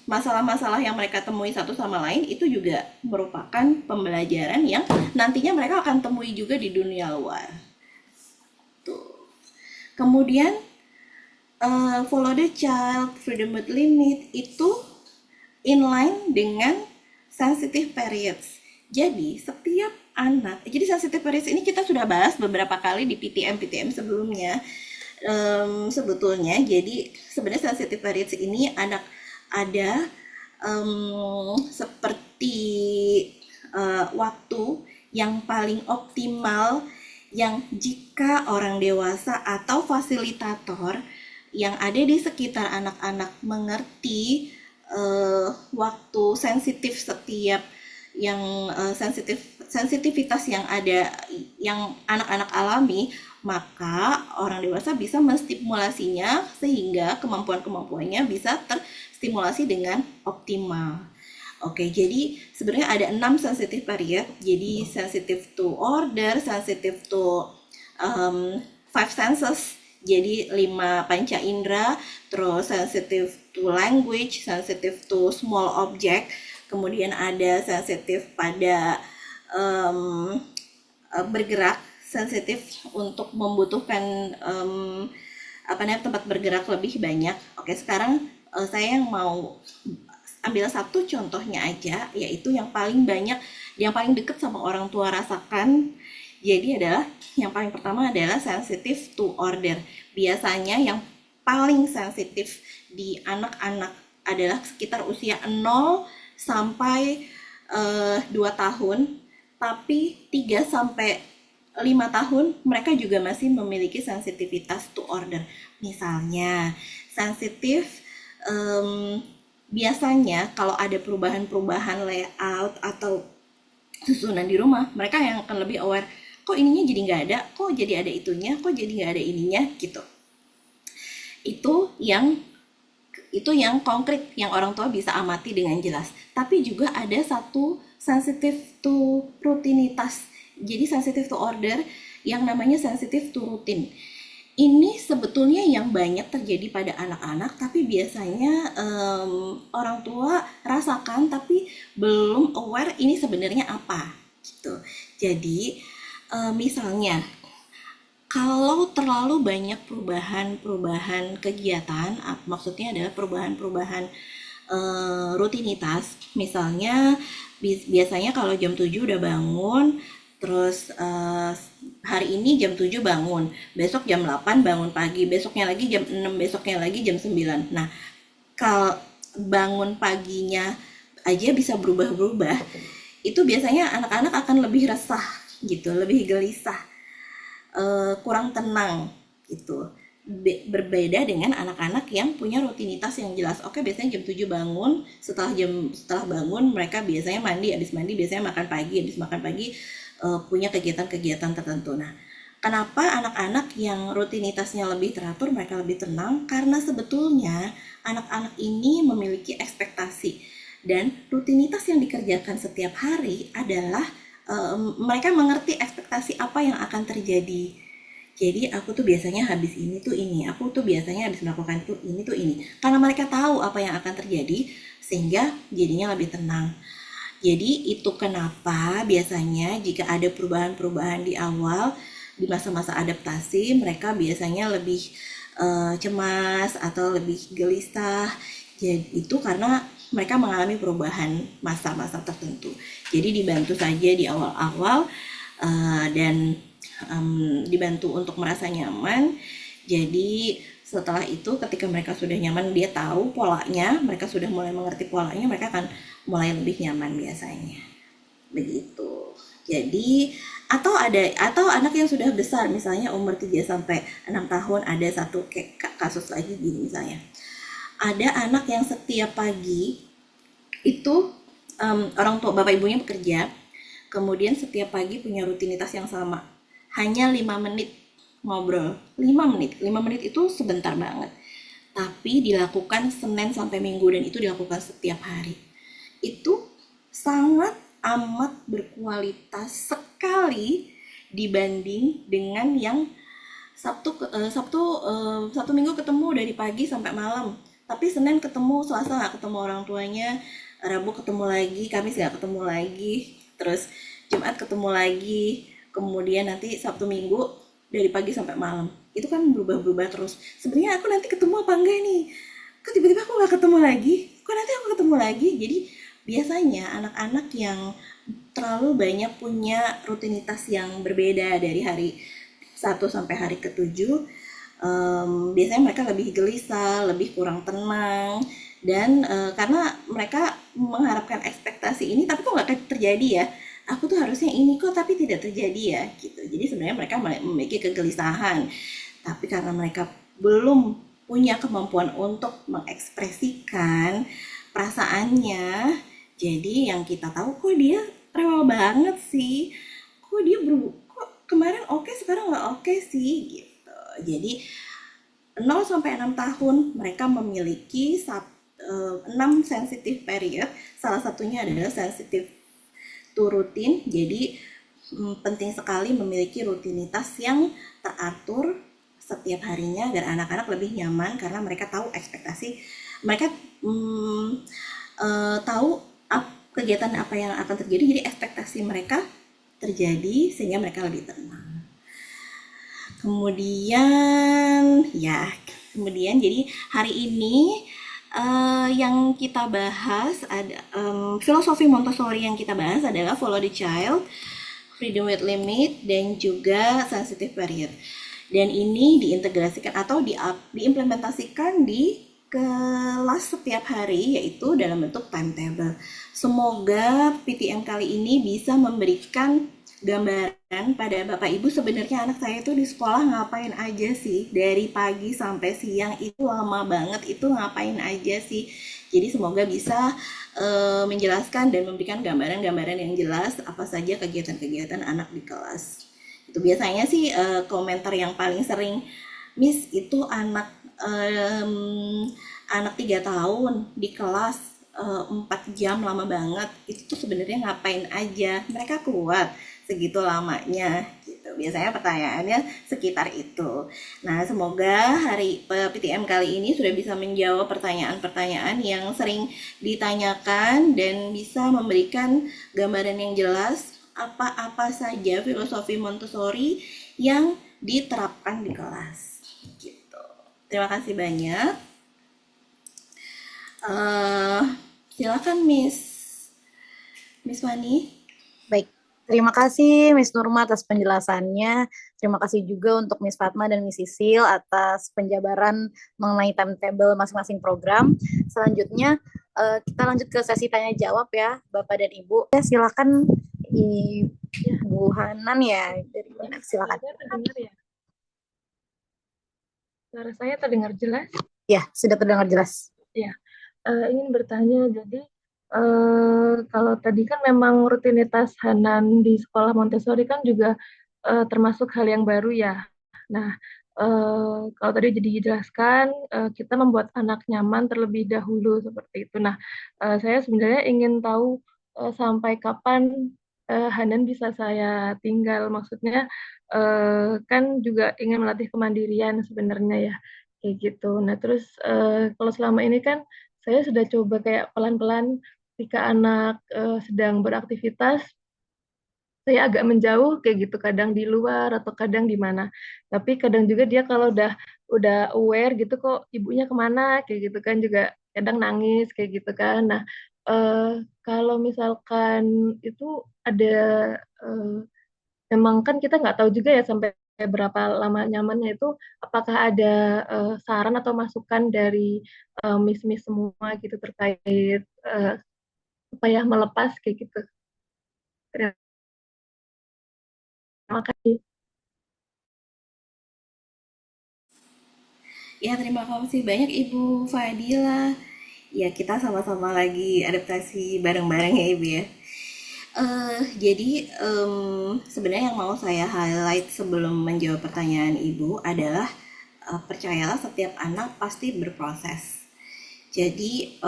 masalah-masalah yang mereka temui satu sama lain itu juga merupakan pembelajaran yang nantinya mereka akan temui juga di dunia luar. Tuh. Kemudian follow the child, freedom with limit itu inline dengan sensitive periods. Jadi setiap anak, jadi sensitive periods ini kita sudah bahas beberapa kali di PTM sebelumnya. Sebetulnya jadi sebenarnya sensitive periods ini ada seperti waktu yang paling optimal yang jika orang dewasa atau fasilitator yang ada di sekitar anak-anak mengerti waktu sensitif setiap yang sensitivitas yang ada yang anak-anak alami, maka orang dewasa bisa menstimulasinya sehingga kemampuan-kemampuannya bisa terstimulasi dengan optimal. Oke, jadi sebenarnya ada 6 sensitive period. Jadi sensitive to order, sensitive to 5 senses. Jadi 5 panca indera, terus sensitive to language, sensitive to small object, kemudian ada sensitif pada bergerak, sensitif untuk membutuhkan tempat bergerak lebih banyak. Oke, sekarang saya yang mau ambil satu contohnya aja, yaitu yang paling banyak, yang paling dekat sama orang tua rasakan. Jadi adalah yang paling pertama adalah sensitive to order. Biasanya yang paling sensitif di anak-anak adalah sekitar usia 0 sampai 2 tahun, tapi 3 sampai 5 tahun mereka juga masih memiliki sensitivitas to order. Misalnya sensitif biasanya kalau ada perubahan-perubahan layout atau susunan di rumah, mereka yang akan lebih aware, kok ininya jadi nggak ada, kok jadi ada itunya, kok jadi nggak ada ininya gitu. Itu yang konkret yang orang tua bisa amati dengan jelas. Tapi juga ada satu sensitive to rutinitas. Jadi sensitive to order yang namanya sensitive to routine. Ini sebetulnya yang banyak terjadi pada anak-anak, tapi biasanya orang tua rasakan tapi belum aware ini sebenarnya apa gitu. Jadi misalnya kalau terlalu banyak perubahan kegiatan, maksudnya adalah perubahan rutinitas. Misalnya biasanya kalau jam 7 udah bangun, terus hari ini jam 7 bangun, besok jam 8 bangun pagi, besoknya lagi jam 6, besoknya lagi jam 9. Nah, kalau bangun paginya aja bisa berubah-berubah, itu biasanya anak-anak akan lebih resah gitu, lebih gelisah, kurang tenang gitu. Berbeda dengan anak-anak yang punya rutinitas yang jelas. Oke, biasanya jam 7 bangun, setelah bangun mereka biasanya mandi, habis mandi biasanya makan pagi, habis makan pagi punya kegiatan-kegiatan tertentu. Nah, kenapa anak-anak yang rutinitasnya lebih teratur mereka lebih tenang? Karena sebetulnya anak-anak ini memiliki ekspektasi, dan rutinitas yang dikerjakan setiap hari adalah mereka mengerti ekspektasi apa yang akan terjadi. Jadi aku tuh biasanya habis ini tuh ini, aku tuh biasanya habis melakukan tuh ini. Karena mereka tahu apa yang akan terjadi, sehingga jadinya lebih tenang. Jadi itu kenapa biasanya jika ada perubahan-perubahan di awal, di masa-masa adaptasi, mereka biasanya lebih cemas atau lebih gelisah. Jadi itu karena mereka mengalami perubahan masa-masa tertentu. Jadi dibantu saja di awal-awal dan dibantu untuk merasa nyaman. Jadi setelah itu ketika mereka sudah nyaman, dia tahu polanya, mereka sudah mulai mengerti polanya, mereka akan mulai lebih nyaman biasanya. Begitu. Jadi atau anak yang sudah besar misalnya umur 3 sampai 6 tahun, ada satu kayak kasus lagi gini misalnya. Ada anak yang setiap pagi itu orang tua bapak ibunya bekerja, kemudian setiap pagi punya rutinitas yang sama, hanya 5 menit ngobrol. 5 menit, 5 menit itu sebentar banget, tapi dilakukan Senin sampai Minggu dan itu dilakukan setiap hari. Itu sangat amat berkualitas sekali dibanding dengan yang Sabtu Minggu ketemu dari pagi sampai malam, tapi Senin ketemu, Selasa nggak ketemu orang tuanya, Rabu ketemu lagi, Kamis nggak ketemu lagi, terus Jumat ketemu lagi, kemudian nanti Sabtu Minggu dari pagi sampai malam. Itu kan berubah-berubah terus. Sebenarnya aku nanti ketemu apa enggak nih? Kok tiba-tiba aku nggak ketemu lagi? Kok nanti aku ketemu lagi? Jadi biasanya anak-anak yang terlalu banyak punya rutinitas yang berbeda dari hari 1 sampai hari ke-7, biasanya mereka lebih gelisah, lebih kurang tenang, dan karena mereka mengharapkan ekspektasi ini tapi kok nggak terjadi ya, aku tuh harusnya ini kok tapi tidak terjadi ya gitu. Jadi sebenarnya mereka memiliki kegelisahan, tapi karena mereka belum punya kemampuan untuk mengekspresikan perasaannya, jadi yang kita tahu kok dia rewel banget sih, kok kemarin oke sekarang nggak oke sih gitu. Jadi 0 sampai 6 tahun mereka memiliki 6 sensitive period. Salah satunya adalah sensitive to routine. Jadi penting sekali memiliki rutinitas yang teratur setiap harinya agar anak-anak lebih nyaman, karena mereka tahu ekspektasi, mereka tahu kegiatan apa yang akan terjadi, jadi ekspektasi mereka terjadi sehingga mereka lebih tenang. Kemudian jadi hari ini yang kita bahas ada filosofi Montessori yang kita bahas adalah follow the child, freedom with limit, dan juga sensitive period. Dan ini diintegrasikan atau diimplementasikan di kelas setiap hari, yaitu dalam bentuk timetable. Semoga PTM kali ini bisa memberikan gambaran pada Bapak Ibu sebenarnya anak saya itu di sekolah ngapain aja sih, dari pagi sampai siang itu lama banget, itu ngapain aja sih. Jadi semoga bisa menjelaskan dan memberikan gambaran-gambaran yang jelas apa saja kegiatan-kegiatan anak di kelas. Itu biasanya sih komentar yang paling sering, Miss itu anak 3 tahun di kelas 4 jam lama banget, itu tuh sebenarnya ngapain aja, mereka kuat segitu lamanya gitu. Biasanya pertanyaannya sekitar itu. Nah, semoga hari PTM kali ini sudah bisa menjawab pertanyaan-pertanyaan yang sering ditanyakan dan bisa memberikan gambaran yang jelas apa-apa saja filosofi Montessori yang diterapkan di kelas gitu. Terima kasih banyak. Silakan Miss Wani. Baik, terima kasih Miss Nurma atas penjelasannya. Terima kasih juga untuk Miss Fatma dan Miss Sisil atas penjabaran mengenai timetable masing-masing program. Selanjutnya kita lanjut ke sesi tanya jawab ya, Bapak dan Ibu. Ya, silakan Ibu Hanan ya, dari mana? Silakan. Terdengar ya? Suara saya terdengar jelas? Ya, sudah terdengar jelas. Ya, ingin bertanya, jadi kalau tadi kan memang rutinitas Hanan di sekolah Montessori kan juga termasuk hal yang baru ya. Nah, kalau tadi jadi dijelaskan, kita membuat anak nyaman terlebih dahulu seperti itu. Nah, saya sebenarnya ingin tahu sampai kapan Hanan bisa saya tinggal. Maksudnya kan juga ingin melatih kemandirian sebenarnya ya, kayak gitu. Nah, terus kalau selama ini kan saya sudah coba kayak pelan-pelan ketika anak sedang beraktivitas, saya agak menjauh kayak gitu, kadang di luar atau kadang di mana. Tapi kadang juga dia kalau udah aware gitu kok ibunya kemana kayak gitu kan, juga kadang nangis kayak gitu kan. Nah, kalau misalkan itu ada memang kan kita nggak tahu juga ya sampai berapa lama nyamannya itu, apakah ada saran atau masukan dari Miss-Miss semua gitu terkait supaya melepas kayak gitu. Terima kasih. Ya, terima kasih banyak Ibu Fadila. Ya, kita sama-sama lagi adaptasi bareng-bareng ya Ibu ya. Jadi sebenarnya yang mau saya highlight sebelum menjawab pertanyaan Ibu adalah percayalah setiap anak pasti berproses. Jadi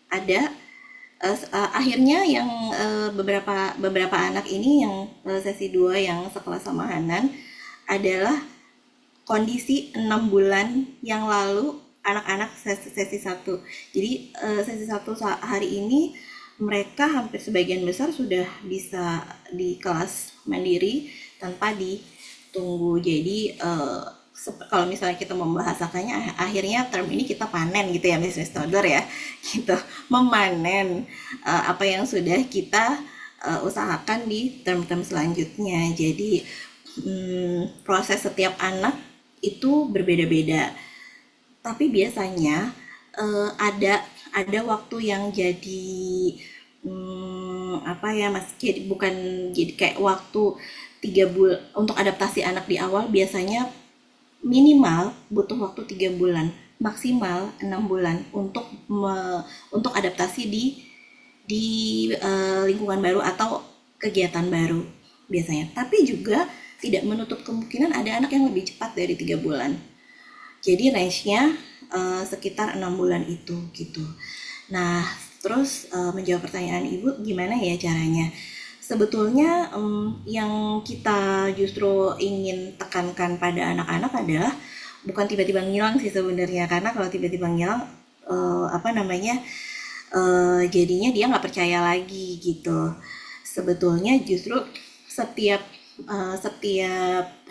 ada akhirnya yang beberapa beberapa anak ini yang sesi 2 yang sekelas sama Hanan adalah kondisi 6 bulan yang lalu anak-anak sesi 1. Jadi sesi 1 hari ini mereka hampir sebagian besar sudah bisa di kelas mandiri tanpa ditunggu. Jadi kalau misalnya kita membahasakannya akhirnya term ini kita panen gitu ya Miss Toddler ya gitu, memanen apa yang sudah kita usahakan di term-term selanjutnya. Jadi proses setiap anak itu berbeda-beda, tapi biasanya ada waktu yang jadi apa ya Mas, jadi bukan jadi kayak waktu 3 bulan untuk adaptasi anak di awal. Biasanya minimal butuh waktu 3 bulan, maksimal 6 bulan untuk adaptasi di lingkungan baru atau kegiatan baru biasanya. Tapi juga tidak menutup kemungkinan ada anak yang lebih cepat dari 3 bulan. Jadi range-nya sekitar 6 bulan itu gitu. Nah, terus menjawab pertanyaan Ibu gimana ya caranya? Sebetulnya yang kita justru ingin tekankan pada anak-anak adalah bukan tiba-tiba ngilang sih sebenarnya, karena kalau tiba-tiba ngilang apa namanya jadinya dia nggak percaya lagi gitu. Sebetulnya justru setiap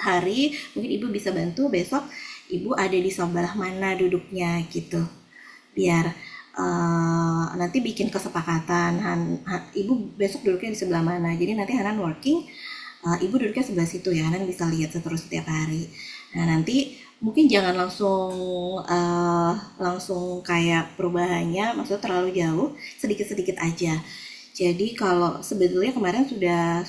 hari mungkin Ibu bisa bantu besok Ibu ada di sebelah mana duduknya gitu, biar nanti bikin kesepakatan Ibu besok duduknya di sebelah mana. Jadi nanti Hanan working, Ibu duduknya sebelah situ ya, Hanan bisa lihat terus setiap hari. Nah nanti mungkin jangan langsung kayak perubahannya maksudnya terlalu jauh, sedikit-sedikit aja. Jadi kalau sebetulnya kemarin sudah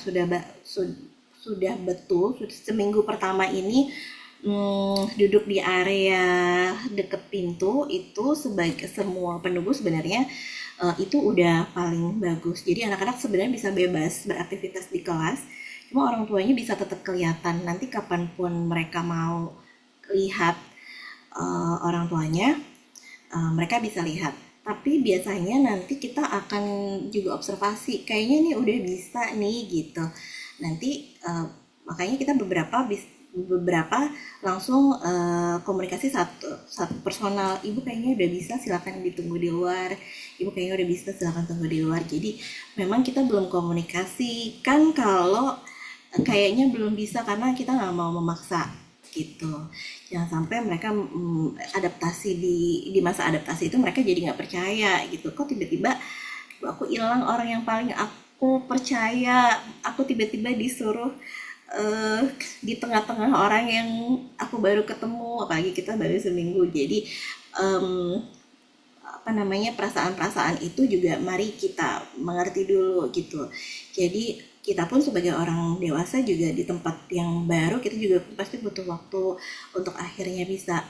betul seminggu pertama ini duduk di area deket pintu itu sebagai semua penunggu sebenarnya itu udah paling bagus. Jadi anak-anak sebenarnya bisa bebas beraktivitas di kelas, cuma orang tuanya bisa tetap kelihatan. Nanti kapanpun mereka mau lihat orang tuanya, mereka bisa lihat. Tapi biasanya nanti kita akan juga observasi, kayaknya nih udah bisa nih gitu. Nanti makanya kita beberapa langsung komunikasi satu personal. Ibu kayaknya udah bisa, silakan ditunggu di luar. Ibu kayaknya udah bisa, silakan tunggu di luar. Jadi memang kita belum komunikasikan kalau kayaknya belum bisa karena kita nggak mau memaksa gitu. Jangan sampai mereka adaptasi di masa adaptasi itu mereka jadi nggak percaya gitu. Kok tiba-tiba aku hilang orang yang paling aku percaya, aku tiba-tiba disuruh di tengah-tengah orang yang aku baru ketemu, apalagi kita baru seminggu. Jadi apa namanya, perasaan-perasaan itu juga mari kita mengerti dulu gitu. Jadi kita pun sebagai orang dewasa juga di tempat yang baru, kita juga pasti butuh waktu untuk akhirnya bisa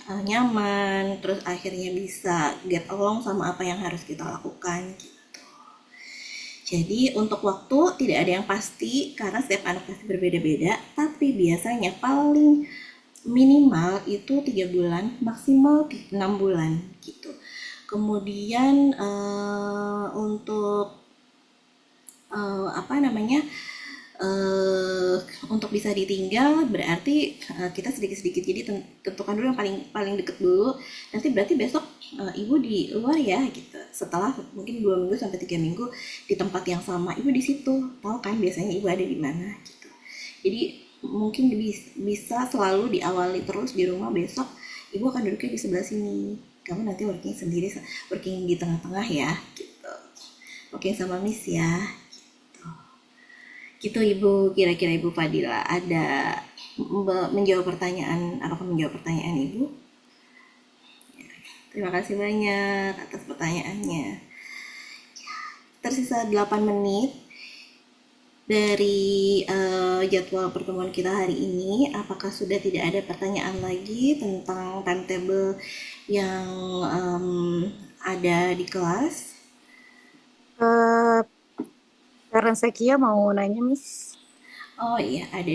nyaman, terus akhirnya bisa get along sama apa yang harus kita lakukan gitu. Jadi untuk waktu tidak ada yang pasti karena setiap anak pasti berbeda-beda, tapi biasanya paling minimal itu 3 bulan, maksimal 6 bulan gitu. Kemudian untuk apa namanya, untuk bisa ditinggal berarti kita sedikit-sedikit. Jadi tentukan dulu yang paling deket dulu. Nanti berarti besok ibu di luar ya gitu. Setelah mungkin 2 minggu sampai 3 minggu di tempat yang sama, ibu di situ. Tahu kan biasanya ibu ada di mana gitu. Jadi mungkin bisa selalu diawali terus di rumah, besok ibu akan duduknya di sebelah sini. Kamu nanti working sendiri, working di tengah-tengah ya gitu. Working sama Miss ya. Gitu Ibu, kira-kira Ibu Fadila ada menjawab pertanyaan, apakah menjawab pertanyaan Ibu? Terima kasih banyak atas pertanyaannya. Tersisa 8 menit dari jadwal pertemuan kita hari ini. Apakah sudah tidak ada pertanyaan lagi tentang timetable yang ada di kelas? Karena Sekia mau nanya, Miss. Oh iya, ada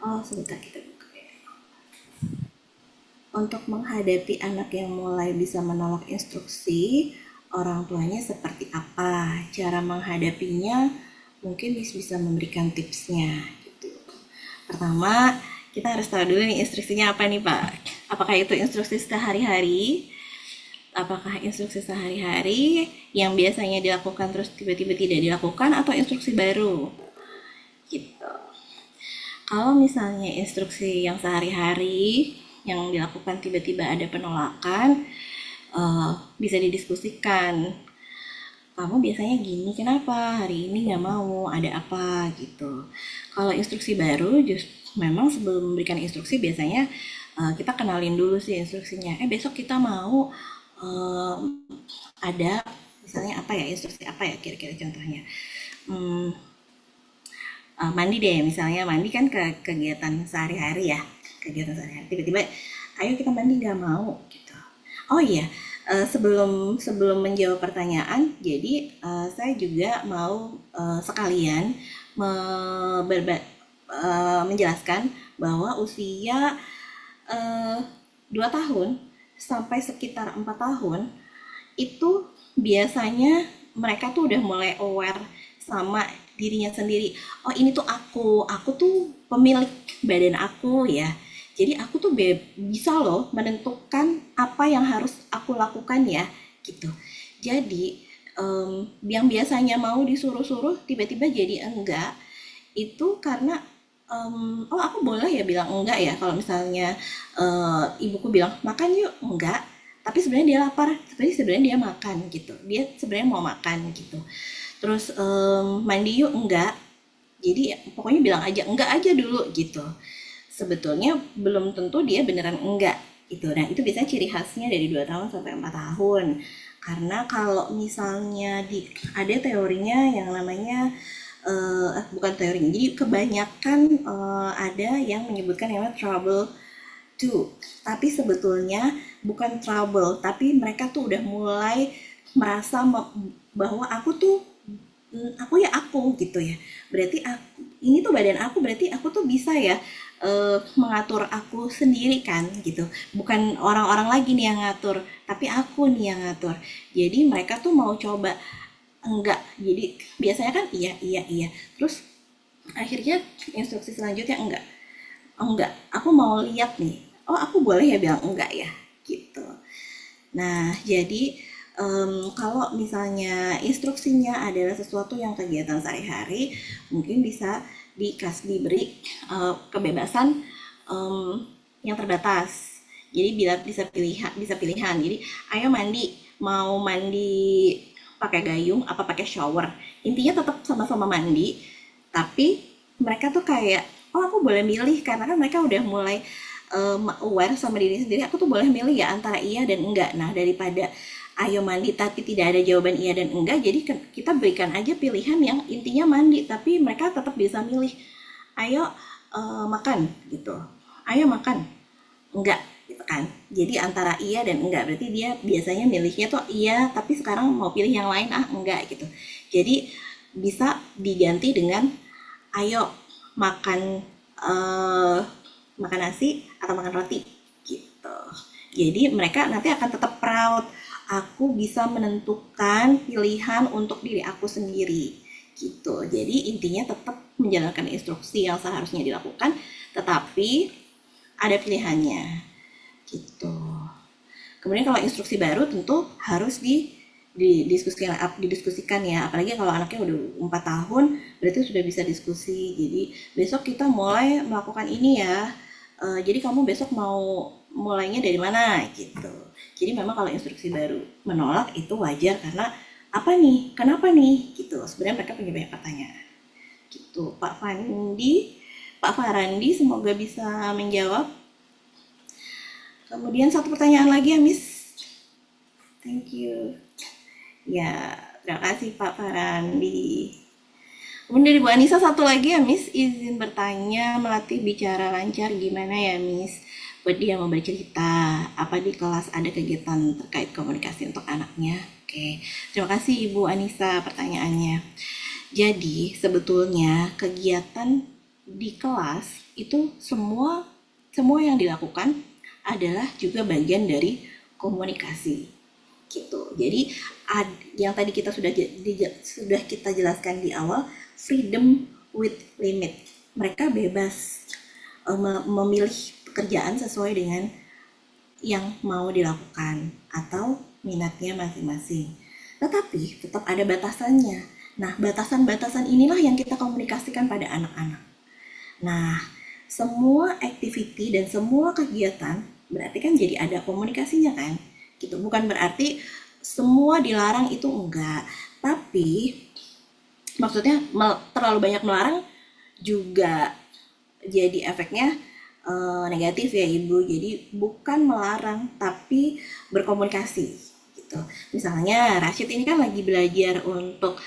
oh sebentar kita buka ya. Untuk menghadapi anak yang mulai bisa menolak instruksi, orang tuanya seperti apa? Cara menghadapinya mungkin bisa memberikan tipsnya gitu. Pertama, kita harus tahu dulu nih instruksinya apa nih Pak. Apakah itu instruksi sehari-hari? Apakah instruksi sehari-hari yang biasanya dilakukan terus tiba-tiba tidak dilakukan atau instruksi baru? Gitu. Kalau misalnya instruksi yang sehari-hari yang dilakukan tiba-tiba ada penolakan, bisa didiskusikan. Kamu biasanya gini, kenapa hari ini nggak mau? Ada apa gitu. Kalau instruksi baru, memang sebelum memberikan instruksi biasanya kita kenalin dulu sih instruksinya. Besok kita mau ada misalnya apa ya, instruksi apa ya kira-kira contohnya. Mandi deh, misalnya mandi kan kegiatan sehari-hari ya, kegiatan sehari-hari. Tiba-tiba, ayo kita mandi, nggak mau gitu. Oh iya, sebelum menjawab pertanyaan, jadi saya juga mau sekalian menjelaskan bahwa usia 2 tahun sampai sekitar 4 tahun itu biasanya mereka tuh udah mulai aware sama dirinya sendiri. Oh ini tuh aku tuh pemilik badan aku ya. Jadi aku tuh bisa loh menentukan apa yang harus aku lakukan ya gitu. Jadi yang biasanya mau disuruh-suruh tiba-tiba jadi enggak, itu karena oh aku boleh ya bilang enggak ya kalau misalnya ibuku bilang makan yuk, enggak, tapi sebenarnya dia lapar, tapi sebenarnya dia makan gitu, dia sebenarnya mau makan gitu. Terus mandi yuk, enggak, jadi pokoknya bilang aja enggak aja dulu gitu. Sebetulnya belum tentu dia beneran enggak gitu. Nah itu biasanya ciri khasnya dari 2 tahun sampai 4 tahun. Karena kalau misalnya ada teorinya yang namanya bukan teorinya, jadi kebanyakan ada yang menyebutkan yang namanya trouble 2, tapi sebetulnya bukan trouble, tapi mereka tuh udah mulai merasa bahwa aku tuh aku ya aku gitu ya, berarti ini tuh badan aku, berarti aku tuh bisa ya mengatur aku sendiri kan gitu, bukan orang-orang lagi nih yang ngatur, tapi aku nih yang ngatur. Jadi mereka tuh mau coba enggak, jadi biasanya kan iya, terus akhirnya instruksi selanjutnya enggak, aku mau lihat nih, oh aku boleh ya bilang enggak ya gitu. Nah jadi kalau misalnya instruksinya adalah sesuatu yang kegiatan sehari-hari, mungkin bisa diberi kebebasan yang terbatas. Jadi bisa pilihan. Jadi ayo mandi, mau mandi pakai gayung apa pakai shower, intinya tetap sama-sama mandi, tapi mereka tuh kayak oh aku boleh milih, karena kan mereka udah mulai aware sama diri sendiri, aku tuh boleh milih ya antara iya dan enggak. Nah daripada ayo mandi tapi tidak ada jawaban iya dan enggak, jadi kita berikan aja pilihan yang intinya mandi, tapi mereka tetap bisa milih. Ayo makan gitu, ayo makan, enggak gitu kan. Jadi antara iya dan enggak, berarti dia biasanya milihnya tuh iya, tapi sekarang mau pilih yang lain enggak gitu. Jadi bisa diganti dengan ayo makan makan nasi atau makan roti gitu. Jadi mereka nanti akan tetap proud, aku bisa menentukan pilihan untuk diri aku sendiri gitu. Jadi intinya tetap menjalankan instruksi yang seharusnya dilakukan, tetapi ada pilihannya gitu. Kemudian kalau instruksi baru tentu harus didiskusikan ya, apalagi kalau anaknya udah 4 tahun berarti sudah bisa diskusi. Jadi besok kita mulai melakukan ini ya, jadi kamu besok mau mulainya dari mana gitu. Jadi memang kalau instruksi baru menolak itu wajar, karena Apa nih? Kenapa nih? Gitu. Sebenarnya mereka punya banyak pertanyaan. Gitu. Pak Farandi semoga bisa menjawab. Kemudian satu pertanyaan lagi ya, Miss. Thank you. Ya, terima kasih Pak Farandi. Kemudian dari Bu Anissa satu lagi ya, Miss, izin bertanya, melatih bicara lancar gimana ya, Miss? Buat dia mau bercerita, apa di kelas ada kegiatan terkait komunikasi untuk anaknya? Oke, terima kasih Ibu Anissa pertanyaannya. Jadi, sebetulnya kegiatan di kelas itu semua yang dilakukan adalah juga bagian dari komunikasi gitu. Jadi yang tadi kita sudah kita jelaskan di awal, freedom with limit. Mereka bebas memilih pekerjaan sesuai dengan yang mau dilakukan atau minatnya masing-masing. Tetapi tetap ada batasannya. Nah, batasan-batasan inilah yang kita komunikasikan pada anak-anak. Nah, semua activity dan semua kegiatan berarti kan jadi ada komunikasinya kan? Gitu. Bukan berarti semua dilarang itu enggak. Tapi maksudnya terlalu banyak melarang juga jadi efeknya negatif ya Ibu. Jadi bukan melarang tapi berkomunikasi gitu. Misalnya Rashid ini kan lagi belajar untuk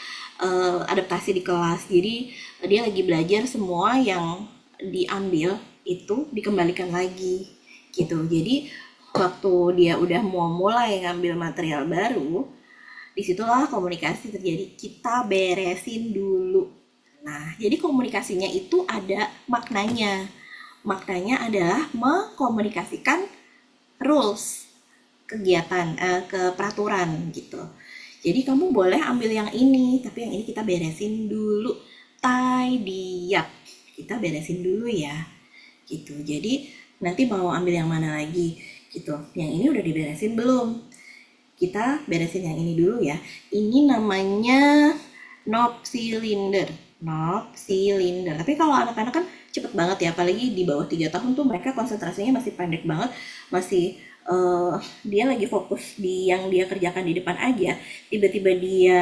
adaptasi di kelas. Jadi dia lagi belajar semua yang diambil itu dikembalikan lagi gitu. Jadi waktu dia udah mau mulai ngambil material baru, disitulah komunikasi terjadi. Kita beresin dulu. Nah, jadi komunikasinya itu ada maknanya. Maknanya adalah mengkomunikasikan rules, kegiatan, ke peraturan gitu. Jadi kamu boleh ambil yang ini, tapi yang ini kita beresin dulu. Tidy up. Kita beresin dulu ya. Gitu. Jadi nanti mau ambil yang mana lagi gitu. Yang ini udah diberesin belum? Kita beresin yang ini dulu ya. Ini namanya knob cylinder. Tapi kalau anak-anak kan cepet banget ya, apalagi di bawah 3 tahun tuh mereka konsentrasinya masih pendek banget, masih dia lagi fokus di yang dia kerjakan di depan aja, tiba-tiba dia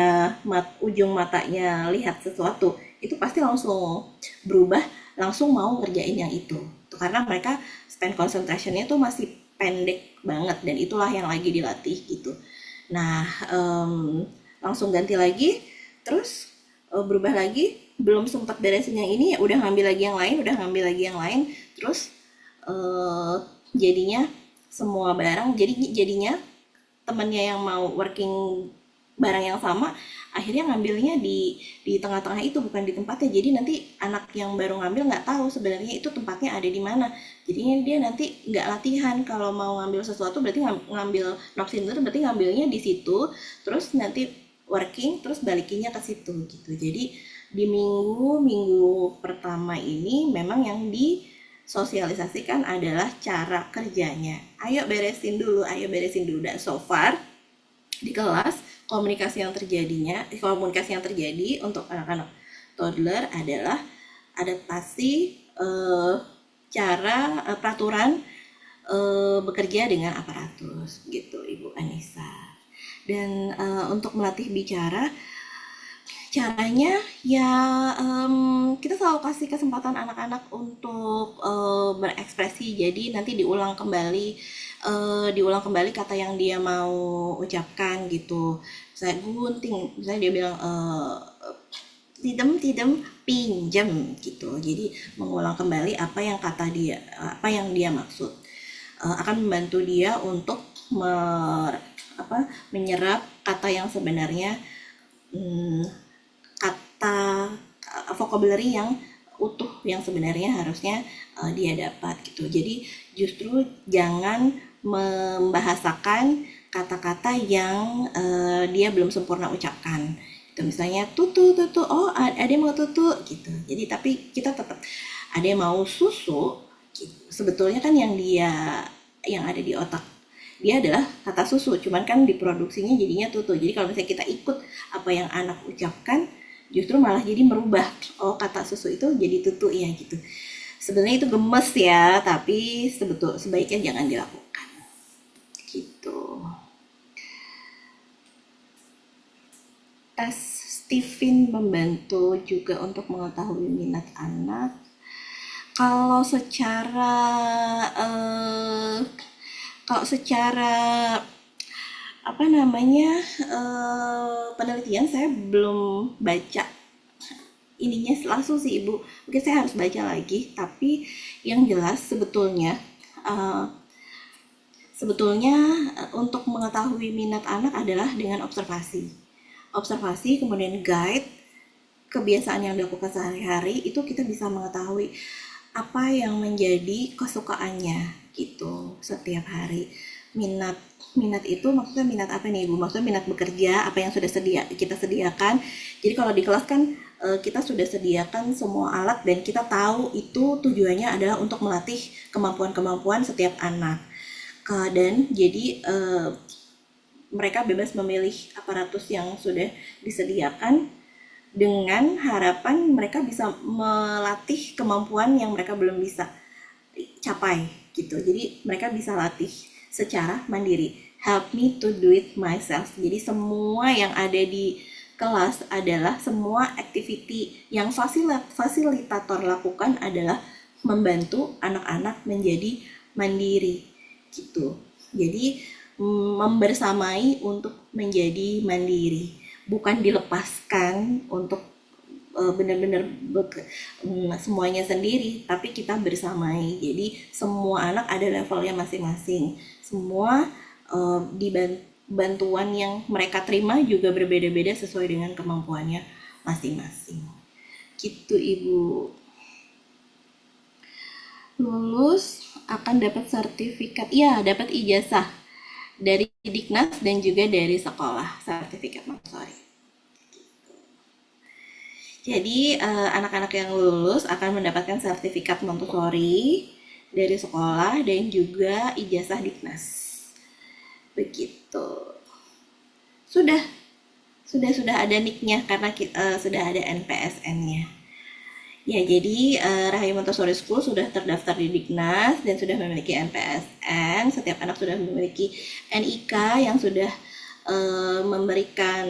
ujung matanya lihat sesuatu, itu pasti langsung berubah, langsung mau ngerjain yang itu. Karena mereka spend concentration-nya tuh masih pendek banget, dan itulah yang lagi dilatih gitu. Nah, langsung ganti lagi, terus berubah lagi, belum sempat beresin yang ini ya udah ngambil lagi yang lain, terus jadinya semua barang, jadinya temennya yang mau working barang yang sama akhirnya ngambilnya di tengah-tengah itu, bukan di tempatnya. Jadi nanti anak yang baru ngambil nggak tahu sebenarnya itu tempatnya ada di mana. Jadinya dia nanti nggak latihan kalau mau ngambil sesuatu, berarti ngambil knob cylinder berarti ngambilnya di situ, terus nanti working terus balikinnya ke situ gitu. Jadi di minggu pertama ini memang yang disosialisasikan adalah cara kerjanya. Ayo beresin dulu. Dan so far di kelas komunikasi yang terjadi untuk anak-anak toddler adalah adaptasi cara peraturan bekerja dengan aparatus gitu Ibu Anissa. Dan untuk melatih bicara, caranya ya kita selalu kasih kesempatan anak-anak untuk berekspresi. Jadi nanti diulang kembali kata yang dia mau ucapkan gitu. Misalnya gunting, misalnya dia bilang tidem pinjam gitu. Jadi mengulang kembali apa yang dia maksud. Akan membantu dia untuk menyerap kata yang sebenarnya, kata vocabulary yang utuh yang sebenarnya harusnya dia dapat gitu. Jadi justru jangan membahasakan kata-kata yang dia belum sempurna ucapkan. Itu misalnya tutu, oh ada yang mau tutu gitu. Jadi tapi kita tetap ada yang mau susu gitu. Sebetulnya kan yang ada di otak dia adalah kata susu, cuman kan diproduksinya jadinya tutu. Jadi kalau misalnya kita ikut apa yang anak ucapkan, justru malah jadi merubah, oh kata susu itu jadi tutu ya gitu. Sebenarnya itu gemes ya, tapi sebaiknya jangan dilakukan gitu. tes Stephen membantu juga untuk mengetahui minat anak. Kalau secara eh, kalau secara apa namanya penelitian saya belum baca ininya langsung sih Ibu. Mungkin saya harus baca lagi. Tapi yang jelas eh, sebetulnya untuk mengetahui minat anak adalah dengan observasi. Observasi kemudian guide kebiasaan yang dilakukan sehari-hari itu kita bisa mengetahui apa yang menjadi kesukaannya gitu setiap hari. Minat minat itu maksudnya minat apa nih Ibu? Maksudnya minat bekerja, apa yang sudah kita sediakan. Jadi kalau di kelas kan kita sudah sediakan semua alat dan kita tahu itu tujuannya adalah untuk melatih kemampuan-kemampuan setiap anak. Dan jadi mereka bebas memilih aparatus yang sudah disediakan dengan harapan mereka bisa melatih kemampuan yang mereka belum bisa capai gitu. Jadi mereka bisa latih secara mandiri. Help me to do it myself. Jadi semua yang ada di kelas adalah semua activity yang fasilitator lakukan adalah membantu anak-anak menjadi mandiri gitu. Jadi membersamai untuk menjadi mandiri, bukan dilepaskan untuk benar-benar semuanya sendiri, tapi kita bersamai. Jadi semua anak ada levelnya masing-masing. Semua bantuan yang mereka terima juga berbeda-beda sesuai dengan kemampuannya masing-masing. Gitu Ibu. Lulus akan dapat sertifikat, ya dapat ijazah dari Diknas dan juga dari sekolah, sertifikat Montessori. Jadi anak-anak yang lulus akan mendapatkan sertifikat Montessori dari sekolah dan juga ijazah Diknas. Begitu. Sudah ada nicknya karena sudah ada NPSN-nya. Ya, jadi Rahayu Montessori School sudah terdaftar di Diknas dan sudah memiliki NPSN. Setiap anak sudah memiliki NIK yang sudah memberikan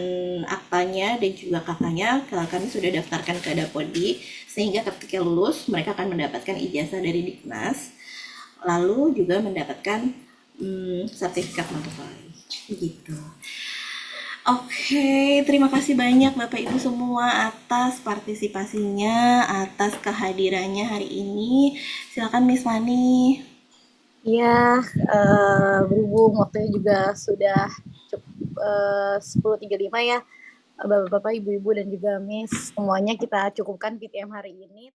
aktanya dan juga kakaknya. Kami sudah daftarkan ke Dapodi, sehingga ketika lulus mereka akan mendapatkan ijazah dari Diknas, lalu juga mendapatkan sertifikat Montessori. Begitu. Oke, terima kasih banyak Bapak Ibu semua atas partisipasinya, atas kehadirannya hari ini. Silakan Miss Fani. Iya, berhubung waktunya juga sudah cukup 10.35 ya, Bapak-bapak, Ibu-ibu dan juga Miss semuanya kita cukupkan PTM hari ini.